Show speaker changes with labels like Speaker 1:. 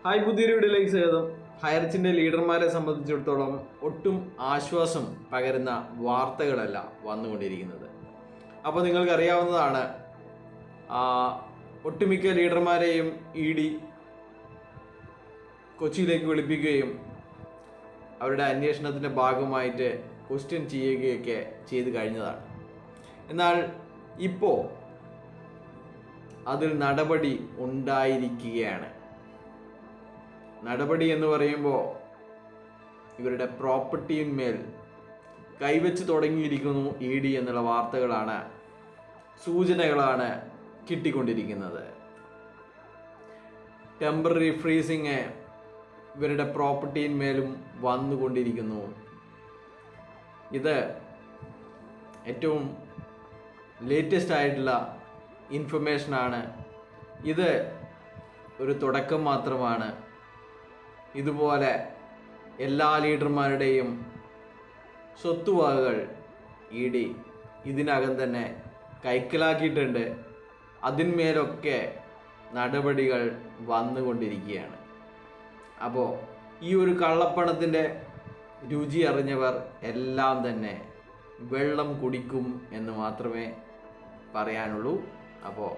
Speaker 1: Hi, പുതിയൊരു വീഡിയോയിലേക്ക് സ്വാഗതം. ഹൈറിച്ചിൻ്റെ ലീഡർമാരെ സംബന്ധിച്ചിടത്തോളം ഒട്ടും ആശ്വാസം പകരുന്ന വാർത്തകളല്ല വന്നുകൊണ്ടിരിക്കുന്നത്. അപ്പോൾ നിങ്ങൾക്കറിയാവുന്നതാണ്, ഒട്ടുമിക്ക ലീഡർമാരെയും ED കൊച്ചിയിലേക്ക് വിളിപ്പിക്കുകയും അവരുടെ അന്വേഷണത്തിൻ്റെ ഭാഗമായിട്ട് ക്വസ്റ്റ്യൻ ചെയ്യുകയൊക്കെ ചെയ്ത് കഴിഞ്ഞതാണ്. എന്നാൽ ഇപ്പോൾ അതിൽ നടപടി ഉണ്ടായിരിക്കുകയാണ്. നടപടി എന്ന് പറയുമ്പോൾ ഇവരുടെ പ്രോപ്പർട്ടിയിന്മേൽ കൈവച്ച് തുടങ്ങിയിരിക്കുന്നു ED എന്നുള്ള വാർത്തകളാണ്, സൂചനകളാണ് കിട്ടിക്കൊണ്ടിരിക്കുന്നത്. ടെമ്പററി ഫ്രീസിങ് ഇവരുടെ പ്രോപ്പർട്ടിയിന്മേലും വന്നുകൊണ്ടിരിക്കുന്നു. ഇത് ഏറ്റവും ലേറ്റസ്റ്റ് ആയിട്ടുള്ള ഇൻഫർമേഷനാണ്. ഇത് ഒരു തുടക്കം മാത്രമാണ്. ഇതുപോലെ എല്ലാ ലീഡർമാരുടെയും സ്വത്തുവകകൾ ED ഇതിനകം തന്നെ കൈക്കലാക്കിയിട്ടുണ്ട്. അതിന്മേലൊക്കെ നടപടികൾ വന്നുകൊണ്ടിരിക്കുകയാണ്. അപ്പോൾ ഈ ഒരു കള്ളപ്പണത്തിൻ്റെ രുചി അറിഞ്ഞവർ എല്ലാം തന്നെ വെള്ളം കുടിക്കും എന്ന് മാത്രമേ പറയാനുള്ളൂ. അപ്പോൾ